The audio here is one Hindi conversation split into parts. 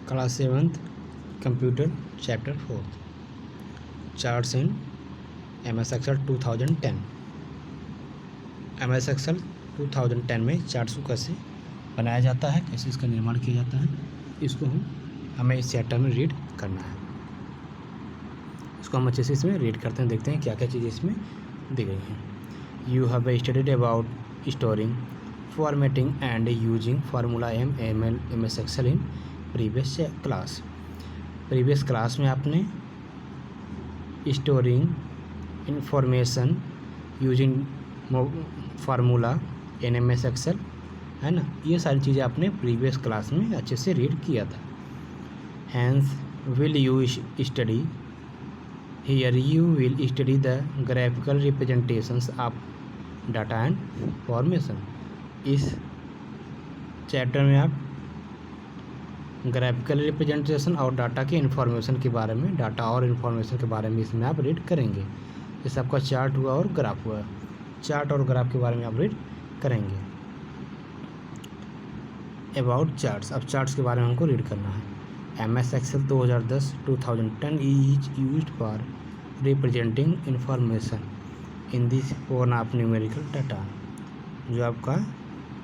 Class 7th computer chapter 4 charts in MS Excel 2010। MS Excel 2010 में चार्ट्स को कैसे बनाया जाता है, कैसे इसका निर्माण किया जाता है, इसको हमें इस चैप्टर में रीड करना है। इसको हम अच्छे से इसमें रीड करते हैं, देखते हैं क्या क्या चीज़ें इसमें दी गई हैं। You have studied about storing, formatting and using formula ML MS Excel in previous class. Previous class में आपने स्टोरिंग इंफॉर्मेशन यूजिंग फार्मूला इन MS Excel, है ना, ये सारी चीज़ें आपने प्रीवियस क्लास में अच्छे से रीड किया था। Hence will you study here, you will study the graphical representations of data and formation. इस चैप्टर में आप ग्राफिकल रिप्रेजेंटेशन और डाटा के इन्फॉर्मेशन के बारे में, डाटा और इन्फॉर्मेशन के बारे में इसमें आप रीड करेंगे। जैसे आपका चार्ट हुआ और ग्राफ हुआ, चार्ट और ग्राफ के बारे में आप रीड करेंगे। अबाउट चार्ट्स, अब चार्ट्स के बारे में हमको रीड करना है। MS Excel 2010 is used for representing information in this form of numerical data. जो आपका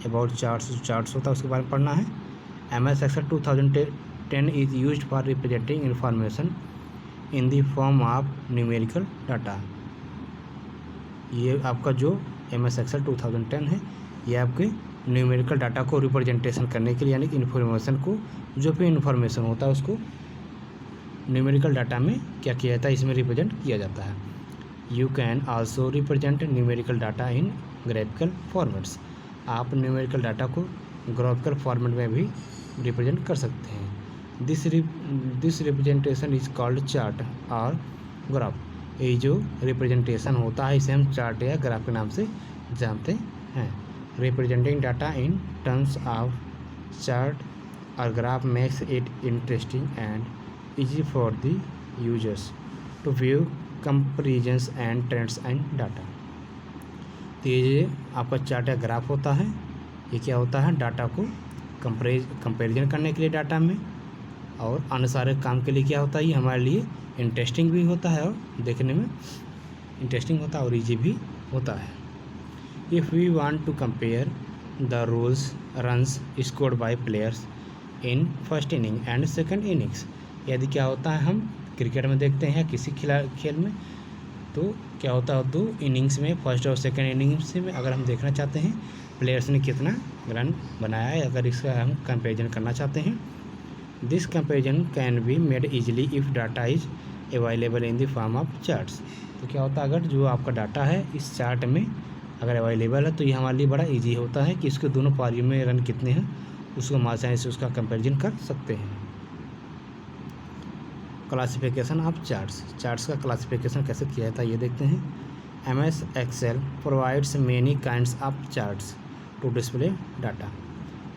अबाउट चार्ट्स होता है उसके बारे में पढ़ना है। MS Excel 2010 is used for representing information in the form of numerical data. ये आपका जो MS Excel 2010 है, ये आपके न्यूमेरिकल डाटा को रिप्रेजेंटेशन करने के लिए, यानी कि इन्फॉर्मेशन को, जो भी इन्फॉर्मेशन होता है उसको न्यूमेरिकल डाटा में क्या किया जाता है, इसमें रिप्रेजेंट किया जाता है। You can also represent numerical data in graphical formats. आप न्यूमेरिकल डाटा को ग्राफिकल फॉर्मेट में भी रिप्रेजेंट कर सकते हैं। This representation is called chart और ग्राफ। ये जो रिप्रेजेंटेशन होता है इसे हम चार्ट या ग्राफ के नाम से जानते हैं। Representing data in terms of chart और graph makes it interesting and easy for the users to view comparisons and trends and data. तो ये आपका चार्ट या ग्राफ होता है, ये क्या होता है, डाटा को कंपेरिजन करने के लिए डाटा में, और अन्य सारे काम के लिए क्या होता है, ये हमारे लिए इंटरेस्टिंग भी होता है और देखने में इंटरेस्टिंग होता है और ईजी भी होता है। If we want to compare the rules runs scored by players in first inning and second innings. यदि क्या होता है, हम क्रिकेट में देखते हैं या किसी खेल में, तो क्या होता है, 2 इनिंग्स में, फर्स्ट और सेकंड इनिंग्स में अगर हम देखना चाहते हैं प्लेयर्स ने कितना रन बनाया है, अगर इसका हम कंपेरिजन करना चाहते हैं, this comparison can be made easily if data is available in the form of charts. तो क्या होता है, अगर जो आपका डाटा है इस चार्ट में अगर अवेलेबल है तो ये हमारे लिए बड़ा इजी होता है कि इसके दोनों पारियों में रन कितने हैं, उसको हम आसानी से उसका कंपेरिजन कर सकते हैं। क्लासिफिकेशन ऑफ चार्ट्स का क्लासिफिकेशन कैसे किया जाता है ये देखते हैं। MS Excel provides many kinds of charts to display data.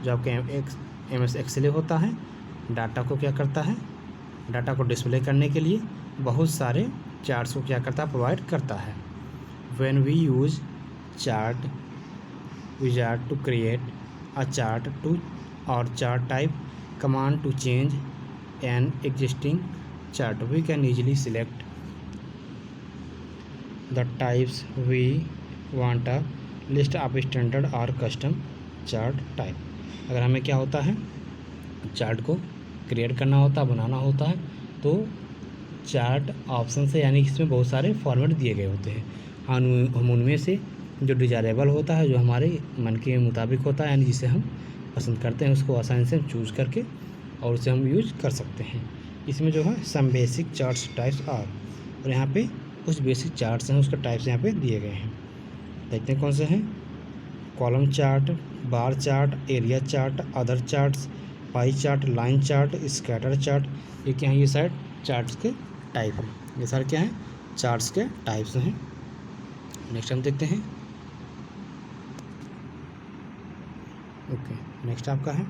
जो आपके MS Excel होता है, डाटा को क्या करता है, डाटा को डिस्प्ले करने के लिए बहुत सारे चार्ट्स को क्या करता है, प्रोवाइड करता है। When we use chart wizard to create a chart to और chart type command to change an existing chart, we can easily select the types we want, a list of standard or custom chart type। अगर हमें क्या होता है, चार्ट को क्रिएट करना होता है, बनाना होता है, तो चार्ट ऑप्शन से, यानी कि इसमें बहुत सारे फॉर्मेट दिए गए होते हैं, हम उनमें से जो डिजायरेबल होता है, जो हमारे मन के मुताबिक होता है, यानी जिसे हम पसंद करते हैं, उसको आसानी से हम चूज़ करके और उसे हम यूज कर सकते हैं। इसमें जो है some basic charts types are, और यहाँ पे कुछ बेसिक चार्ट्स हैं, उसके टाइप्स यहाँ पे दिए गए हैं। देखते हैं कौन से हैं। Column chart, bar chart, area chart, other charts, pie chart, line chart, scatter chart. ये क्या है, ये सारे चार्ट्स के टाइप हैं, ये सारे क्या हैं, चार्ट्स के टाइप्स हैं। नेक्स्ट हम देखते हैं। ओके, नेक्स्ट आपका है,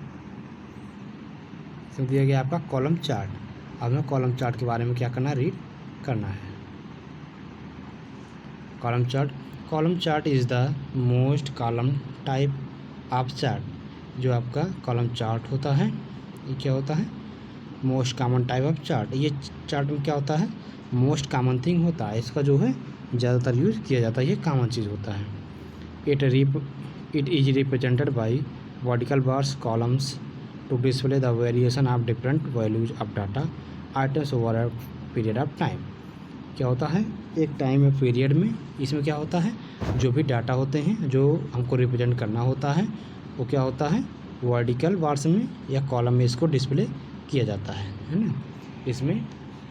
इसमें दिया गया आपका कॉलम चार्ट। अब हमें कॉलम चार्ट के बारे में क्या करना है, रीड करना है। Column chart is the most column type of chart. जो आपका कॉलम चार्ट होता है, ये क्या होता है, most common type of chart, ये चार्ट में क्या होता है, मोस्ट कॉमन थिंग होता है, इसका जो है ज़्यादातर यूज़ किया जाता है, ये कॉमन चीज़ होता है। It is represented by vertical bars columns to display the variation of different values of data items over a period of time. क्या होता है, एक टाइम या पीरियड में इसमें क्या होता है, जो भी डाटा होते हैं जो हमको रिप्रेजेंट करना होता है वो क्या होता है, वर्टिकल बार्स में या कॉलम में इसको डिस्प्ले किया जाता है ना। इसमें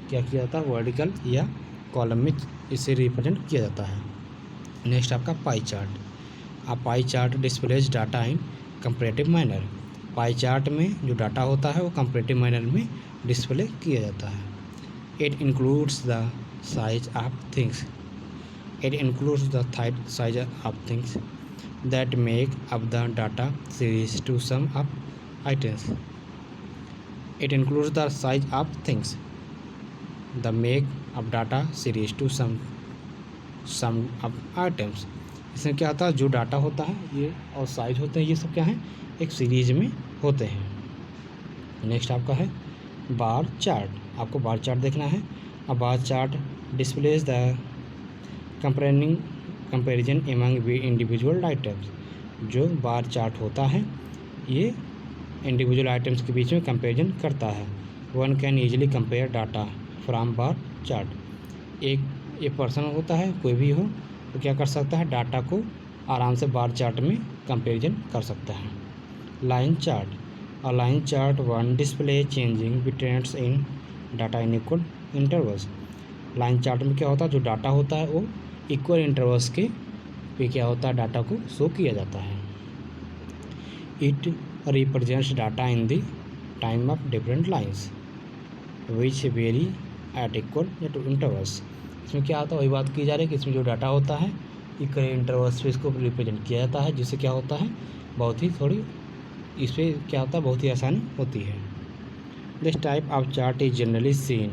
क्या किया जाता है, वर्टिकल या कॉलम में इसे रिप्रेजेंट किया जाता है। नेक्स्ट आपका pie chart. Pie chart displays data in comparative manner. Pie chart में जो डाटा होता है वो कंपैरेटिव मैनर में डिस्प्ले किया जाता है। It includes the size of things. It includes the size of things that make up the data series to sum of items. It includes the size of things the make up data series to sum of items. इसमें क्या होता है, जो डाटा होता है ये और साइज होते हैं, ये सब क्या है, एक सीरीज में होते हैं। नेक्स्ट आपका है बार चार्ट। आपको बार चार्ट देखना है। अब bar chart displays the comparison among individual items. जो बार चार्ट होता है ये इंडिविजुअल आइटम्स के बीच में कंपेरिजन करता है। One can easily compare data from bar chart. एक पर्सन होता है, कोई भी हो, तो क्या कर सकता है, डाटा को आराम से बार चार्ट में कंपैरिजन कर सकता है। Line chart. Line chart one display changing trends in data in equal intervals. Line chart में क्या होता है, जो डाटा होता है वो इक्वल इंटरवल्स के पे क्या होता है, डाटा को शो किया जाता है। It represents data in the time of different lines which very at equal intervals. इसमें क्या होता है, वही बात की जा रही है कि इसमें जो डाटा होता है इक्वल इंटरवल्स पे इसको रिप्रेजेंट किया जाता है, जिससे क्या होता है, बहुत ही थोड़ी इस पर क्या होता है, बहुत ही आसानी होती है। This type of chart is generally seen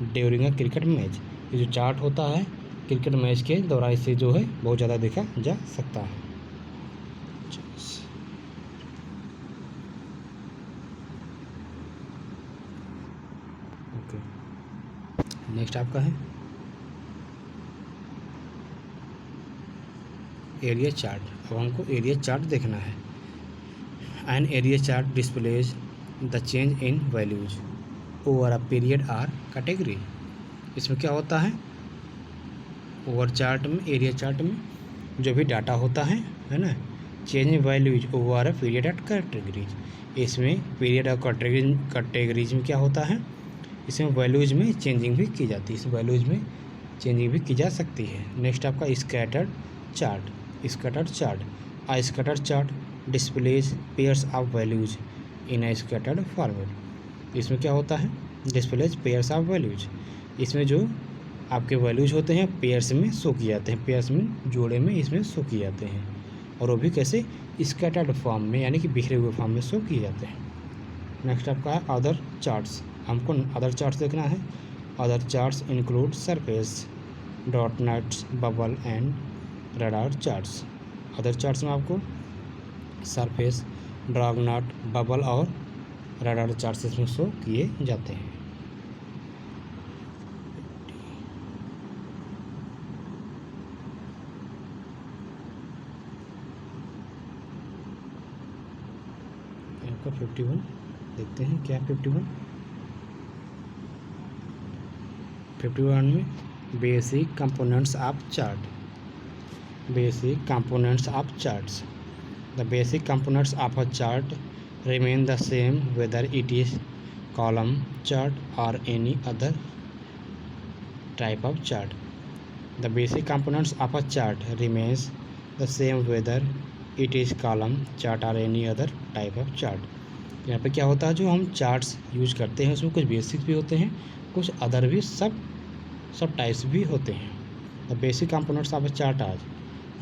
during a cricket match. ये जो चार्ट होता है क्रिकेट मैच के दौरान इसे जो है बहुत ज़्यादा देखा जा सकता है। ओके, नेक्स्ट आपका है एरिया चार्ट। अब हमको एरिया चार्ट देखना है। An area chart displays the change in values over a period or category. इसमें क्या होता है, ओवर चार्ट में, एरिया चार्ट में जो भी डाटा होता है ना, change in values over a period at categories. इसमें पीरियड और कैटेगरीज में क्या होता है, इसमें वैल्यूज में चेंजिंग भी की जाती है, इस वैल्यूज में चेंजिंग भी की जा सकती है। नेक्स्ट आपका scattered chart. Scattered chart. A scattered chart displays pairs of values in a scattered format. इसमें क्या होता है, डिस्प्लेज पेयर्स ऑफ वैल्यूज। इसमें जो आपके वैल्यूज होते हैं पेयर्स में शो किए जाते हैं, पेयर्स में, जोड़े में इसमें शो किए जाते हैं, और वो भी कैसे, स्कैटर्ड फॉर्म में, यानी कि बिखरे हुए फॉर्म में शो किए जाते हैं। नेक्स्ट आपका है अदर चार्ट्स। हमको अदर चार्ट्स देखना है। Other charts include surface, dot nets, bubble and radar charts. Other charts में आपको सरफेस, ड्रैगनॉट, बबल और रडार चार्ट्स इसमें शो किए जाते हैं। आपका 51 देखते हैं क्या 51 में basic components of chart. Basic components of charts. The basic components of a chart remain the same whether it is column chart or any other type of chart. The basic components of a chart remains the same whether it is column chart or any other type of chart. यहाँ पे क्या होता है, जो हम चार्ट्स यूज करते हैं उसमें कुछ बेसिक्स भी होते हैं, कुछ अदर भी सब टाइप्स भी होते हैं। The basic components of a chart आज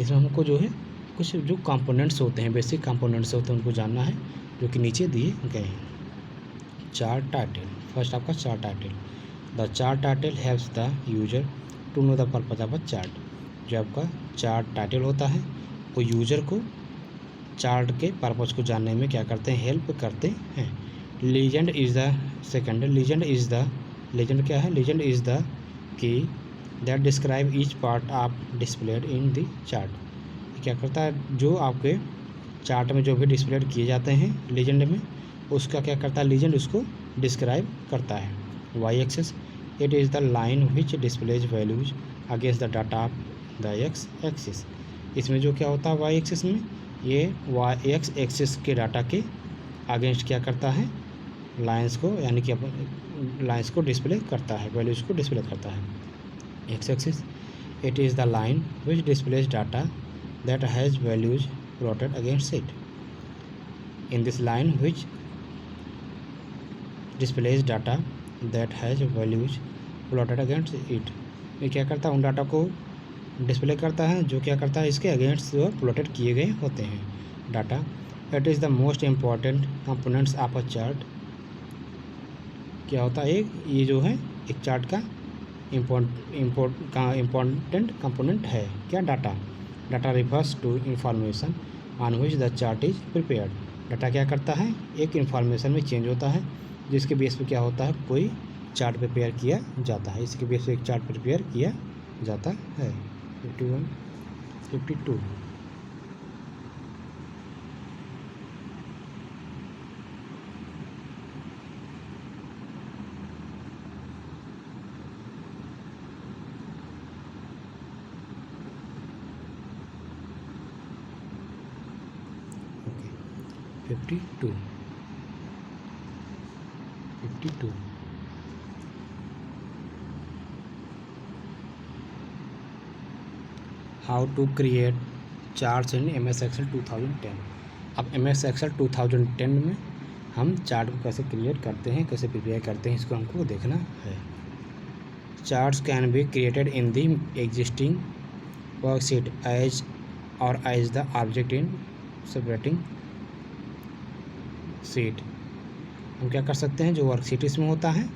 इसमें हमको जो है कुछ जो कंपोनेंट्स होते हैं, बेसिक कंपोनेंट्स होते हैं, उनको जानना है, जो कि नीचे दिए गए हैं। Chart title. फर्स्ट आपका chart title. The chart title helps the user to know the purpose of a chart. जो आपका चार्ट टाइटल होता है वो यूजर को चार्ट के पर्पज को जानने में क्या करते हैं, हेल्प करते हैं। Legend is the second, legend क्या है, legend is the key that describe each part of displayed in the chart. क्या करता है, जो आपके चार्ट में जो भी डिस्प्लेड किए जाते हैं लीजेंड में, उसका क्या करता है, लीजेंड उसको डिस्क्राइब करता है। Y axis, it is the line which displays values against the data of the X axis. इसमें जो क्या होता है वाई एक्सिस में, ये वाई एक्स एक्सिस के डाटा के अगेंस्ट क्या करता है, लाइंस को, यानी कि लाइंस को डिस्प्ले करता है, वैल्यूज़ को डिस्प्ले करता है। X axis, it is the line which displays data that has values plotted against it. In this line which displays data that has values plotted against it. ये क्या करता है, उन डाटा को डिस्प्ले करता है जो क्या करता है, इसके अगेंस्ट जो प्लॉटेड किए गए होते हैं data. It is the most important components of a chart. क्या होता है, ये जो है एक चार्ट का इम्पोर्टेंट कंपोनेंट है क्या, data refers to information on which the chart is prepared. Data क्या करता है, एक इंफॉर्मेशन में चेंज होता है जिसके बेस पे क्या होता है, कोई चार्ट प्रिपेयर किया जाता है, इसके बेस पे एक चार्ट प्रिपेयर किया जाता है। 51, 52। Okay, 52। How to create charts in MS Excel 2010। अब MS Excel 2010 में हम चार्ट को कैसे क्रिएट करते हैं, कैसे प्रिपेयर करते हैं, इसको हमको देखना है। Charts can be created in the existing worksheet as the object in separating sheet. हम क्या कर सकते हैं, जो वर्कशीट इसमें होता है,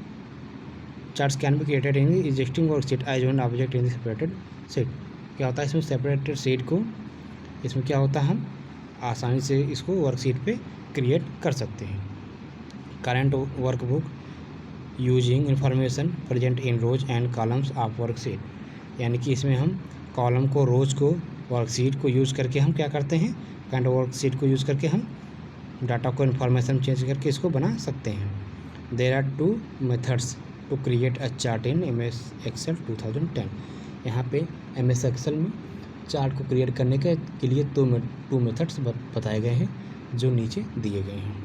charts can be created in the existing worksheet as one object in the separated sheet. क्या होता है, इसमें सेपरेटेड शीट को, इसमें क्या होता है, हम आसानी से इसको वर्कशीट पे क्रिएट कर सकते हैं। Current workbook using information present in rows and columns of worksheet. यानी कि इसमें हम कॉलम को, रोज को, वर्कशीट को यूज़ करके हम क्या करते हैं, करंट वर्कशीट को यूज़ करके हम डाटा को इन्फॉर्मेशन चेंज करके इसको बना सकते हैं। There are 2 methods to create a chart in MS Excel 2010। यहाँ पे MS Excel में चार्ट को क्रिएट करने के लिए 2 मेथड्स बताए गए हैं जो नीचे दिए गए हैं।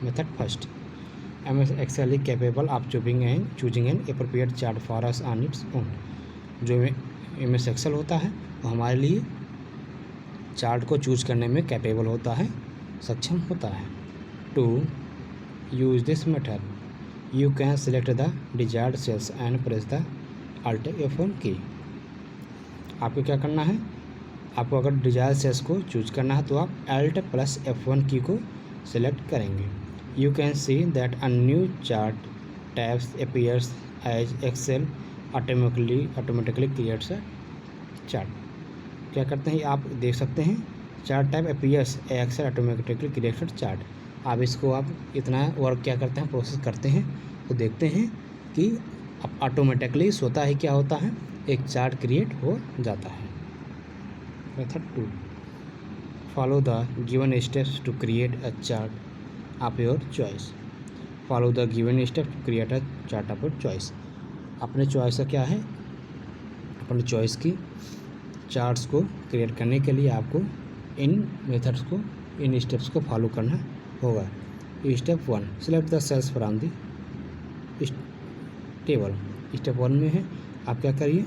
Method first, MS Excel is capable of choosing an appropriate chart for us on its own। जो MS Excel होता है वो हमारे लिए चार्ट को चूज करने में कैपेबल होता है, सक्षम होता है। To use this method you can select the desired cells and press the Alt F1 की। आपको क्या करना है, आपको अगर डिजायर्ड सेल्स को चूज करना है तो आप Alt + F1 की को सिलेक्ट करेंगे। You can see that a new chart tabs appears as Excel automatically creates a chart। क्या करते हैं, आप देख सकते हैं, chart tab appears Excel automatically creates a chart। आप इसको आप इतना वर्क क्या करते हैं, प्रोसेस करते हैं तो देखते हैं कि अब ऑटोमेटिकली स्वतः ही क्या होता है, एक चार्ट क्रिएट हो जाता है। Method 2, follow the given steps to create a chart of your choice. Follow the given step to create a chart of your choice. अपने चॉइस का क्या है, अपने चॉइस की चार्ट्स को क्रिएट करने के लिए आपको इन मेथड्स को, इन स्टेप्स को फॉलो करना होगा। Step 1, select the cells from the table. Step 1 में है, आप क्या करिए,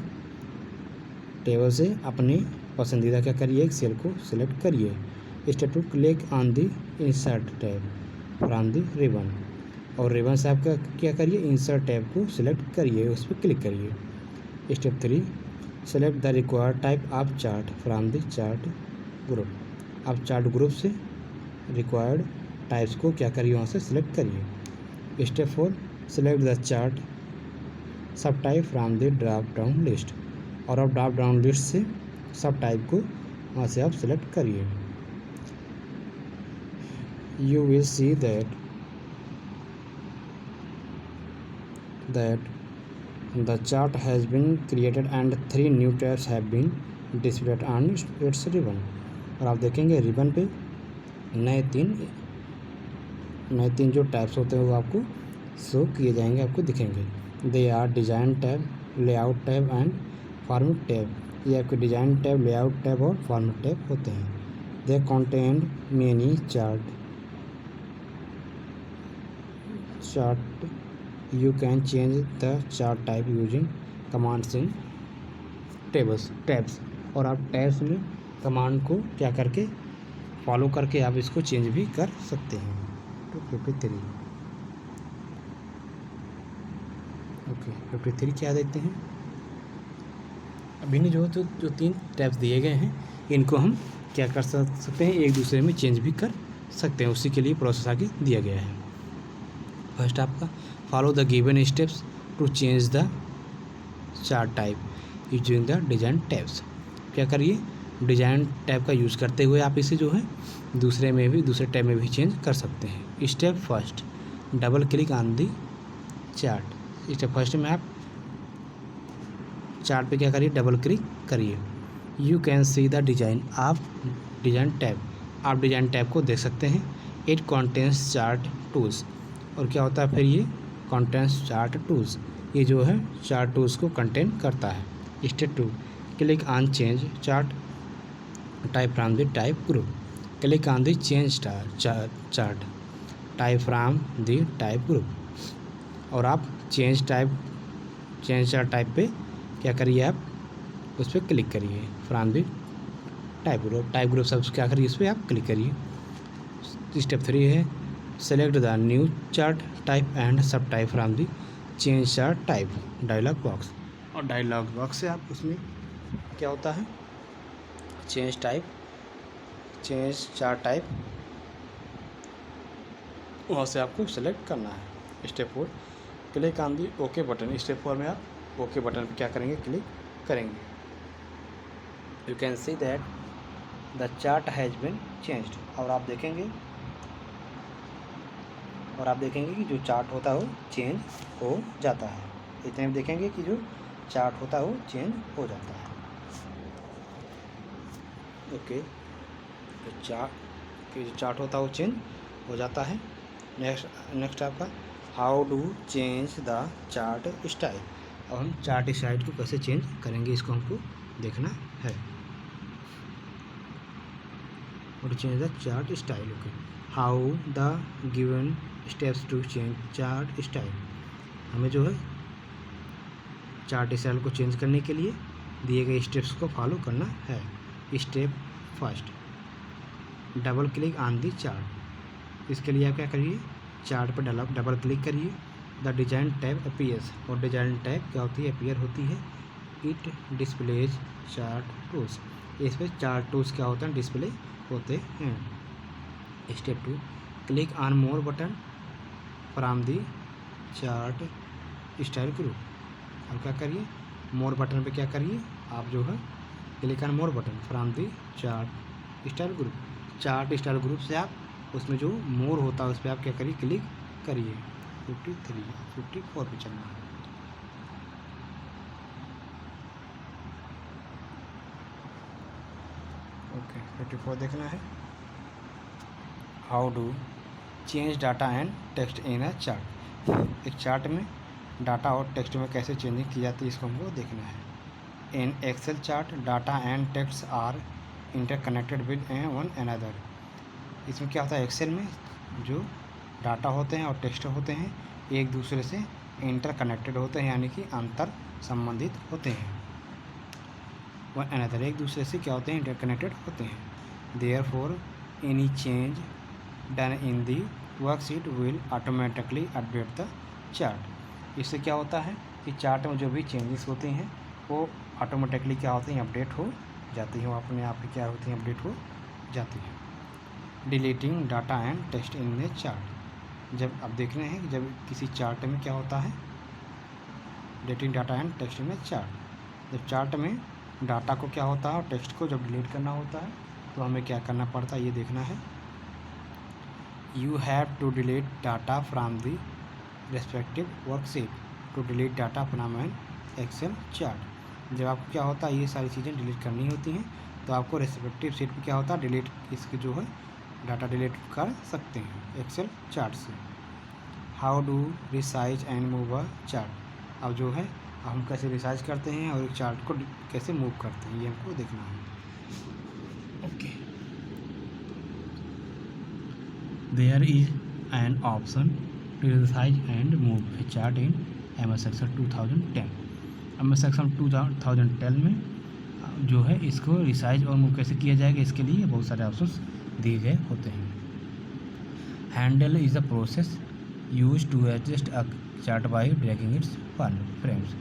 टेबल से अपने पसंदीदा क्या करिए, एक सेल को सिलेक्ट करिए। Step 2, click on the insert tab from the ribbon. और रिबन से आप क्या करिए, इंसर्ट टैब को सिलेक्ट करिए, उस पर क्लिक करिए। Step 3, select the required type of chart from the chart group. आप चार्ट ग्रुप से रिक्वायर्ड टाइप्स को क्या करिए, वहाँ से सिलेक्ट करिए। स्टेप 4, सेलेक्ट द चार्ट सब type from the drop down list. और आप ड्रॉप डाउन लिस्ट से सब टाइप को वहाँ से आप सिलेक्ट करिए। You will see that that the chart has been created and 3 new tabs have been displayed on its ribbon। और आप देखेंगे रिबन पे नए तीन जो टैब्स होते हैं वो आपको शो किए जाएंगे, आपको दिखेंगे। They are design tab, layout tab and format tab. ये आपके डिज़ाइन टैब, लेआउट टैब और फॉर्मेट टैब होते हैं। They contain many chart you can change the chart type using commands in tabs। और आप टैब्स में कमांड को क्या करके फॉलो करके आप इसको चेंज भी कर सकते हैं। 53 ओके 53 क्या देते हैं, अभी नहीं जो 3 टैब्स दिए गए हैं इनको हम क्या कर सकते हैं, एक दूसरे में चेंज भी कर सकते हैं। उसी के लिए प्रोसेस आगे दिया गया है। फर्स्ट आपका follow the given steps to change the chart type using the design tabs. क्या करिए, डिज़ाइन टैब का यूज़ करते हुए आप इसे जो है दूसरे टैब में भी चेंज कर सकते हैं। Step first, double click on the chart. Step first में आप चार्ट पे क्या करिए, डबल क्लिक करिए। You can see the design, आप डिज़ाइन टैब को देख सकते हैं। इट कॉन्टेंस चार्ट टूल्स, और क्या होता है फिर ये कॉन्टेंस चार्ट टूल्स, ये जो है चार्ट टूल्स को कंटेन करता है। Step 2, click on change chart type from the type group. Click on the change chart type from the type group. और आप चेंज चार्ट टाइप पे क्या करिए, आप उस पर क्लिक करिए। फ्रॉम द टाइप ग्रुप सब क्या करिए, इस पर आप क्लिक करिए। स्टेप 3 है select the new chart type and sub type from the change chart type dialog box. और डायलॉग बॉक्स से आप उसमें क्या होता है, चेंज चार्ट टाइप, वहाँ से आपको सेलेक्ट करना है। Step 4, click on the okay button. Step 4 में आप ओके बटन पर क्या करेंगे, क्लिक करेंगे। You can see that the chart has been changed. और आप देखेंगे कि जो चार्ट होता है वो चेंज हो जाता है। इतने में देखेंगे कि जो चार्ट होता है वो चेंज हो जाता है। ओके, तो जो चार्ट होता है वो चेंज हो जाता है। नेक्स्ट आपका how do change the chart style. अब हम चार्ट स्टाइल को कैसे चेंज करेंगे, इसको हमको देखना है। और change the chart style. Okay, how the given steps to change chart style. हमें जो है चार्ट स्टाइल को चेंज करने के लिए दिए गए स्टेप्स को फॉलो करना है। Step first, double click on the chart. इसके लिए आप क्या करिए, चार्ट पर डबल क्लिक करिए। The design tab appears. और डिज़ाइन टैब क्या होती है, अपीयर होती है। It displays chart tools. इस पर चार्ट टूल्स क्या होते हैं, डिस्प्ले होते हैं। Step 2, click on more button from the chart style group. अब क्या करिए, मोर बटन पे क्या करिए, आप जो है click on more button from the chart style group. Chart style group से आप उसमें जो मोर होता है उस पर आप क्या करिए, क्लिक करिए। 54 पे चलना है। ओके 54 देखना है। How do change data and text in a chart. एक चार्ट में डाटा और टेक्स्ट में कैसे चेंजिंग की जाती है, इसको हमको देखना है। In Excel chart data and text are interconnected with one another. इसमें क्या होता है, एक्सेल में जो डाटा होते हैं और टेक्स्ट होते हैं एक दूसरे से इंटरकनेक्टेड होते हैं, यानी कि अंतर संबंधित होते हैं। वन अनदर एक दूसरे से क्या होते हैं, इंटरकनेक्टेड होते हैं। Therefore any change done in the worksheet will automatically update the chart. इससे क्या होता है कि चार्ट में जो भी चेंजेस होते हैं वो ऑटोमेटिकली क्या होते हैं, अपडेट हो जाती हैं, वो अपने आप ही क्या होती हैं, अपडेट हो जाती हैं। Deleting data and text in A chart. जब आप देख रहे हैं कि जब किसी चार्ट में क्या होता है, deleting data and text in A chart. जब चार्ट में डाटा को क्या होता है और टेक्स्ट को जब डिलीट करना होता है तो हमें क्या करना पड़ता है, ये देखना है। You have to delete data from the respective worksheet. To delete data from an Excel chart. जब आपको क्या होता है ये सारी चीज़ें डिलीट करनी होती हैं तो आपको रेस्पेक्टिव शीट पे क्या होता है डिलीट इसके जो है डाटा डिलीट कर सकते हैं एक्सेल चार्ट से। How do resize and move a chart. अब जो है हम कैसे रिसाइज करते हैं और एक चार्ट को कैसे मूव करते हैं ये हमको देखना है। Okay, there is an option to resize and move a chart in MS Excel 2010। MS Excel 2010 में जो है इसको रिसाइज और मूव कैसे किया जाएगा इसके लिए बहुत सारे ऑप्शंस दिए गए होते हैं। Handle is a process use to adjust a chart by dragging its frames.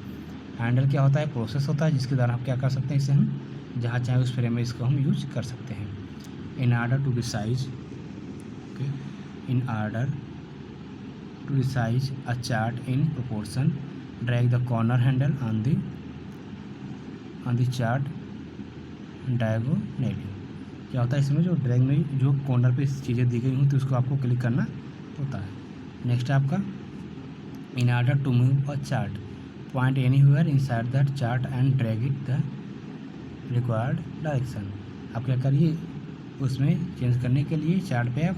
Handle क्या होता है, प्रोसेस होता है जिसके द्वारा हम क्या कर सकते हैं, इसे हम जहाँ चाहे उस फ्रेम में इसको हम यूज कर सकते हैं। In order to resize a chart in proportion drag the corner handle on the chart diagonally. क्या होता है इसमें जो ड्रैग में जो कॉर्नर पे चीज़ें दी गई हों तो उसको आपको क्लिक करना होता है। नेक्स्ट आपका in order to move a chart point anywhere inside that chart and drag it the required direction. आप क्या करिए उसमें चेंज करने के लिए चार्ट पे आप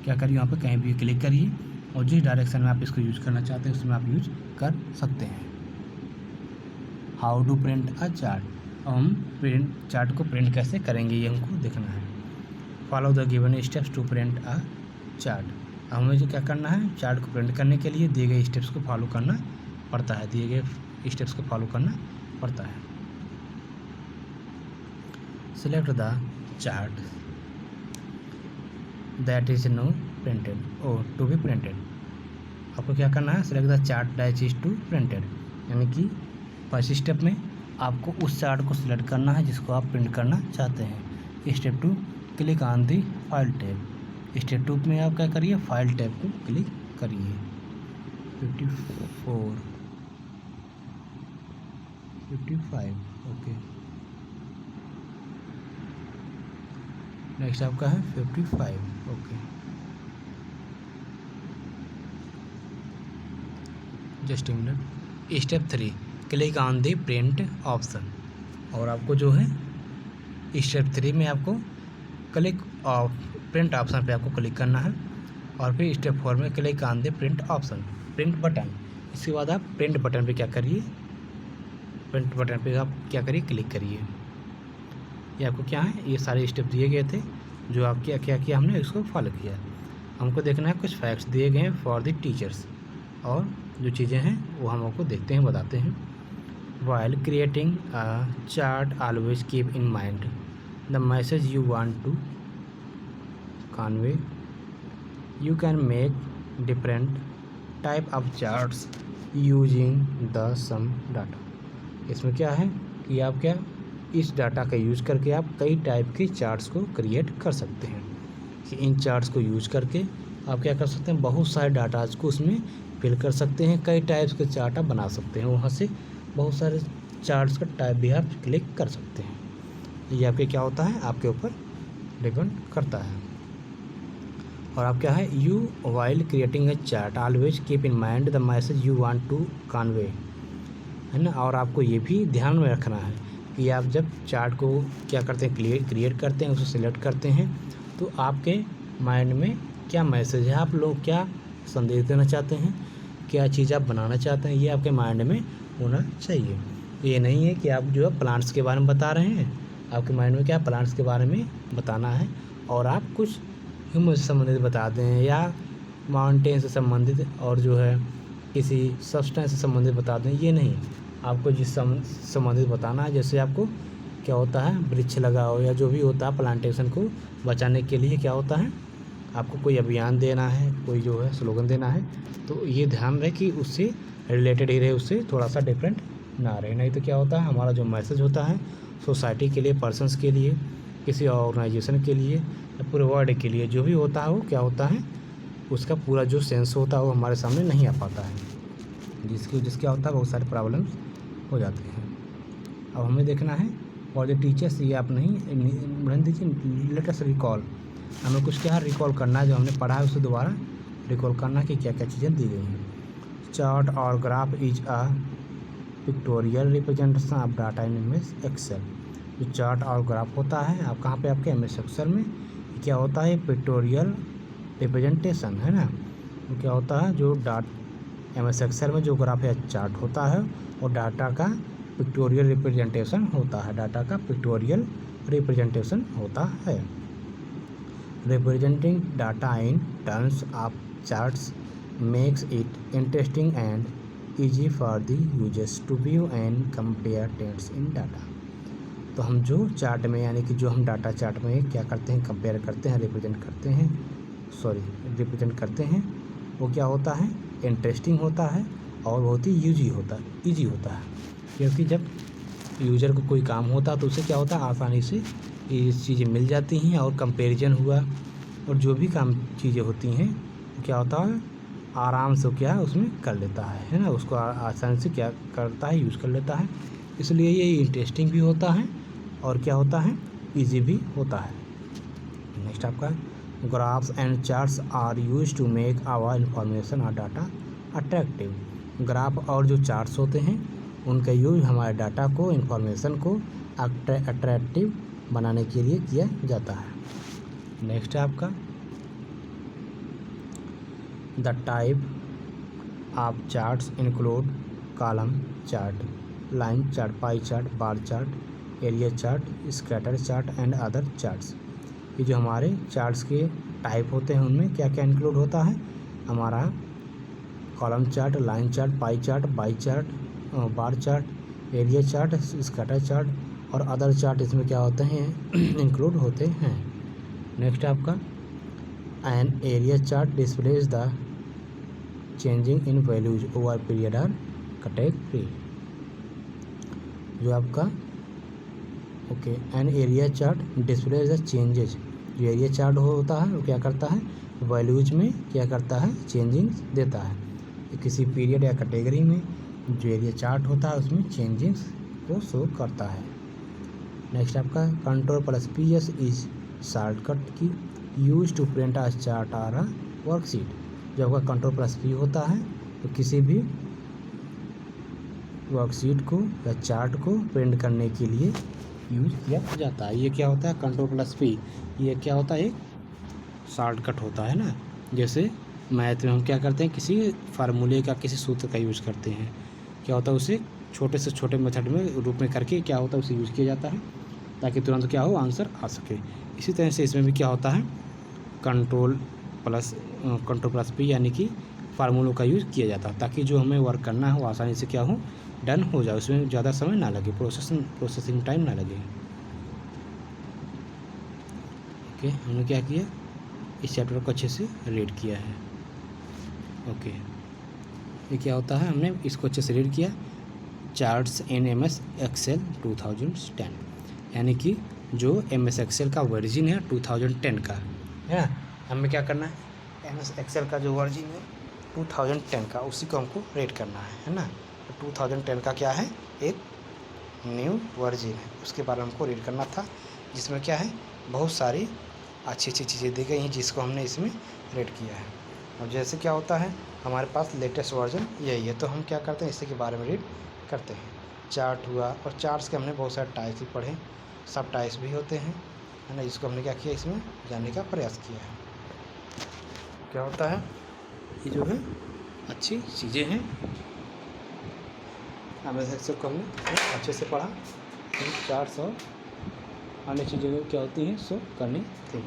क्या करिए वहाँ पे कहीं भी क्लिक करिए और जिस डायरेक्शन में आप इसको यूज करना चाहते हैं उसमें आप यूज कर सकते हैं। How to print a chart. हम चार्ट को प्रिंट कैसे करेंगे ये हमको देखना है। Follow the given steps to print a chart. हमें जो क्या करना है चार्ट को प्रिंट करने के लिए दिए गए स्टेप्स को फॉलो करना पड़ता है, दिए गए स्टेप्स को फॉलो करना पड़ता है। Select the chart that is no printed और टू बी प्रिंटेड। आपको क्या करना है, select the chart that is to printed, यानी कि फर्स्ट स्टेप में आपको उस चार्ट को सिलेक्ट करना है जिसको आप प्रिंट करना चाहते हैं। Step 2 click on the file tab. Step 2 में आप क्या करिए फाइल टैब को क्लिक करिए। 54 55 ओके। नेक्स्ट आपका है 55 okay. Just a minute. Step 3 click on the print option. और आपको जो है स्टेप 3 में आपको क्लिक प्रिंट ऑप्शन पे आपको क्लिक करना है और फिर स्टेप 4 में click on the print option, print button. इसके बाद आप प्रिंट बटन पे क्या करिए, प्रिंट बटन पे आप क्या करिए क्लिक करिए। ये आपको क्या है ये सारे स्टेप दिए गए थे जो आप क्या क्या किया हमने इसको फॉलो किया। हमको देखना है कुछ फैक्ट्स दिए गए हैं फॉर द टीचर्स और जो चीज़ें हैं वो हम आपको देखते हैं बताते हैं। While creating a chart, always keep in mind the message you want to convey. You can make different type of charts using the sum data. इसमें क्या है कि आप क्या इस डाटा का यूज़ करके आप कई टाइप के चार्ट्स को क्रिएट कर सकते हैं। कि इन चार्ट्स को यूज़ करके आप क्या कर सकते हैं बहुत सारे डाटाज को उसमें फिल कर सकते हैं, कई टाइप्स के चार्ट आप बना सकते हैं। वहाँ से बहुत सारे चार्ट्स का टाइप भी आप क्लिक कर सकते हैं। ये आपके क्या होता है आपके ऊपर डिपेंड करता है। और आप क्या है you while creating a chart always keep in mind the message you want to convey, है ना। और आपको ये भी ध्यान में रखना है कि आप जब चार्ट को क्या करते हैं क्रिएट करते हैं उसे सिलेक्ट करते हैं तो आपके माइंड में क्या मैसेज है, आप लोग क्या संदेश देना चाहते हैं, क्या चीज़ आप बनाना चाहते हैं, ये आपके माइंड में होना चाहिए। ये नहीं है कि आप जो है प्लांट्स के बारे में बता रहे हैं, आपके माइंड में क्या प्लांट्स के बारे में बताना है और आप कुछ ह्यूमन से संबंधित बता दें या माउंटेन से संबंधित और जो है किसी सब्सटेंस से संबंधित बता दें। ये नहीं, आपको जिस संबंधित बताना है। जैसे आपको क्या होता है वृक्ष लगाओ या जो भी होता है प्लांटेशन को बचाने के लिए क्या होता है आपको कोई अभियान देना है, कोई जो है स्लोगन देना है, तो ये ध्यान रहे कि उससे रिलेटेड ही रहे, उससे थोड़ा सा डिफरेंट ना रहे। नहीं तो क्या होता है हमारा जो मैसेज होता है सोसाइटी के लिए, पर्सन्स के लिए, किसी ऑर्गेनाइजेशन के लिए या पूरे वर्ल्ड के लिए जो भी होता है वो क्या होता है उसका पूरा जो सेंस होता है वो हमारे सामने नहीं आ पाता है, जिसके क्या होता है बहुत सारे प्रॉब्लम्स हो जाते हैं। अब हमें देखना है और जो टीचर्स ये आप नहीं दीजिए, लेट अस रिकॉल। हमें कुछ क्या रिकॉल करना है, जो हमने पढ़ा है उसे दोबारा रिकॉल करना कि क्या क्या चीज़ें दी गई हैं। चार्ट और graph is a pictorial representation of data in MS Excel. जो चार्ट और ग्राफ होता है आप कहाँ पे आपके एमएस एक्सेल में क्या होता है, पिक्टोरियल रिप्रेजेंटेशन है ना। तो क्या होता है, जो एमएस एक्सेल में जो ग्राफ या चार्ट होता है और डाटा का पिक्टोरियल रिप्रेजेंटेशन होता है, डाटा का पिक्टोरियल रिप्रेजेंटेशन होता है। Representing data in terms of charts makes it interesting and easy for the users to view and compare trends in data। तो हम जो चार्ट में यानी कि जो हम डाटा चार्ट में क्या करते हैं, कंपेयर करते हैं, रिप्रेजेंट करते हैं, वो क्या होता है, इंटरेस्टिंग होता है और बहुत ही ईजी होता है। क्योंकि जब यूज़र को कोई काम होता है तो उसे क्या होता है, आसानी से ये चीज़ें मिल जाती हैं और कंपैरिजन हुआ और जो भी काम चीज़ें होती हैं क्या होता है, आराम से क्या है उसमें कर लेता है ना, उसको आसानी से क्या करता है, यूज़ कर लेता है। इसलिए ये इंटरेस्टिंग भी होता है और क्या होता है, इजी भी होता है। नेक्स्ट आपका graphs and charts are used to make our information और डाटा अट्रैक्टिव। ग्राफ और जो चार्ट्स होते हैं उनका यूज हमारे डाटा को, इंफॉर्मेशन को अट्रैक्टिव बनाने के लिए किया जाता है। नेक्स्ट है आपका The type of charts include column chart, line chart, pie chart, bar chart, area chart, scatter chart and other charts। ये जो हमारे चार्ट्स के टाइप होते हैं उनमें क्या क्या इंक्लूड होता है, हमारा column chart, line chart, pie chart, by chart, bar chart, area chart, scatter chart और अदर चार्ट इसमें क्या होते हैं, इंक्लूड होते हैं। नेक्स्ट आपका an area chart displays the changing in values over period or category। जो आपका an area chart displays the changes। जो एरिया चार्ट होता है वो क्या करता है, वैल्यूज में क्या करता है, चेंजिंग देता है। किसी पीरियड या कैटेगरी में जो एरिया चार्ट होता है उसमें चेंजिंग्स को शो करता है। नेक्स्ट आपका Ctrl+PS is shortcut key use to print a chart और अ वर्कशीट। जब आपका Ctrl+P होता है तो किसी भी वर्कशीट को या चार्ट को प्रिंट करने के लिए यूज किया जाता है। ये क्या होता है, Ctrl+P, ये क्या होता है, एक शॉर्टकट होता है ना। जैसे मैथ में हम क्या करते हैं, किसी फार्मूले का, किसी सूत्र का यूज़ करते हैं, क्या होता है उसे छोटे से छोटे मेथड में रूप में करके क्या होता है उसे यूज़ किया जाता है ताकि तुरंत क्या हो, आंसर आ सके। इसी तरह से इसमें भी क्या होता है, Ctrl+P यानी कि फार्मूलों का यूज़ किया जाता है ताकि जो हमें वर्क करना है वो आसानी से क्या हो, डन हो जाए, उसमें ज़्यादा समय ना लगे, प्रोसेसिंग टाइम ना लगे। ओके, हमने क्या किया, इस चैप्टर को अच्छे से रीड किया है। ओके, ये क्या होता है, हमने इसको अच्छे से रीड किया। चार्ट्स इन एमएस एक्सेल 2010, यानी कि जो एमएस एक्सेल का वर्जन है 2010 का है ना। हमें क्या करना है, एमएस एक्सेल का जो वर्जन है 2010 का उसी को हमको रीड करना है ना। तो 2010 का क्या है, एक न्यू वर्जन है, उसके बारे में हमको रीड करना था, जिसमें क्या है, बहुत सारी अच्छी अच्छी चीज़ें दी गई हैं जिसको हमने इसमें रीड किया है। और जैसे क्या होता है, हमारे पास लेटेस्ट वर्जन यही है तो हम क्या करते हैं, इसी के बारे में रीड करते हैं। चार्ट हुआ, और चार्ट्स के हमने बहुत सारे टाइप्स भी पढ़े, सब टाइप्स भी होते हैं है ना, जिसको हमने क्या किया, इसमें जानने का प्रयास किया है। क्या होता है, ये जो है अच्छी चीज़ें हैं, एमएस एक्सेल को हमने अच्छे से पढ़ा। 400 अन्य चीज़ें क्या होती हैं सो करनी थी।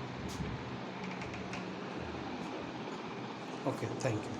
Okay, thank you.